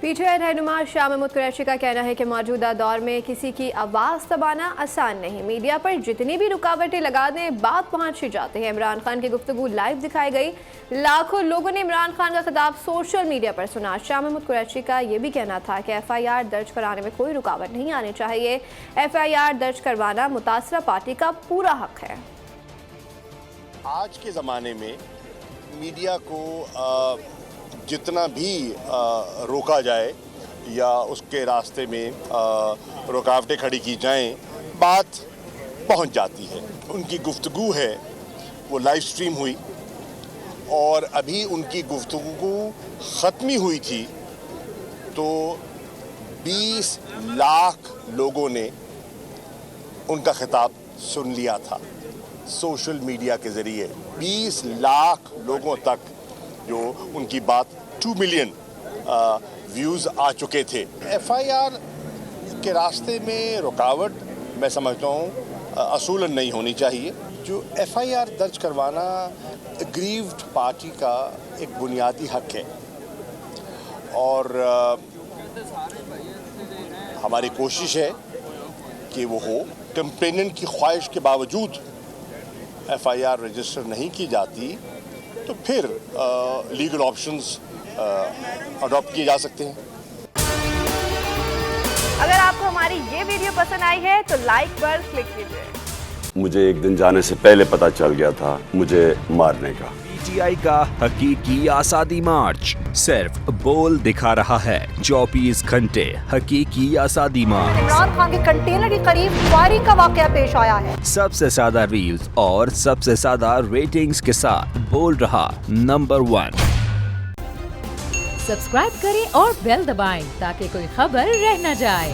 PTI रहनुमा शाह महमूद कुरैशी का कहना है कि मौजूदा दौर में किसी की आवाज़ दबाना आसान नहीं। मीडिया पर जितनी भी रुकावटें लगा दें बात पहुंच ही जाती है। इमरान खान की गुफ्तगू लाइव दिखाई गई। लाखों लोगों ने इमरान खान का खिताब सोशल मीडिया पर सुना। शाह महमूद कुरैशी का ये भी कहना था कि FIR दर्ज कराने में कोई रुकावट नहीं आनी चाहिए। FIR दर्ज करवाना मुतासरा पार्टी का पूरा हक है। आज के ज़माने में मीडिया को जितना भी रोका जाए या उसके रास्ते में रुकावटें खड़ी की जाएं, बात पहुंच जाती है। उनकी गुफ्तगू है वो लाइव स्ट्रीम हुई और अभी उनकी गुफ्तगू ख़त्म हुई थी तो 20 लाख लोगों ने उनका खिताब सुन लिया था सोशल मीडिया के ज़रिए। 20 लाख लोगों तक जो उनकी बात 2 मिलियन व्यूज़ आ चुके थे। FIR के रास्ते में रुकावट मैं समझता हूँ असूलन नहीं होनी चाहिए। जो FIR दर्ज करवाना एग्रीव्ड पार्टी का एक बुनियादी हक है और हमारी कोशिश है कि वो हो। कंप्लेनेंट की ख्वाहिश के बावजूद FIR रजिस्टर नहीं की जाती तो फिर लीगल ऑप्शंस अडॉप्ट किए जा सकते हैं। अगर आपको हमारी ये वीडियो पसंद आई है तो लाइक पर क्लिक कीजिए। मुझे एक दिन जाने से पहले पता चल गया था मुझे मारने का। PTI का हकीकी आज़ादी मार्च सिर्फ बोल दिखा रहा है। 24 घंटे हकीकी आज़ादी मार्च। इमरान खान के कंटेनर के करीब फायरिंग का वाकया पेश आया है। सबसे ज्यादा रील्स और सबसे ज्यादा रेटिंग्स के साथ बोल रहा नंबर 1। सब्सक्राइब करें और बेल दबाएं ताकि कोई खबर रह न जाए।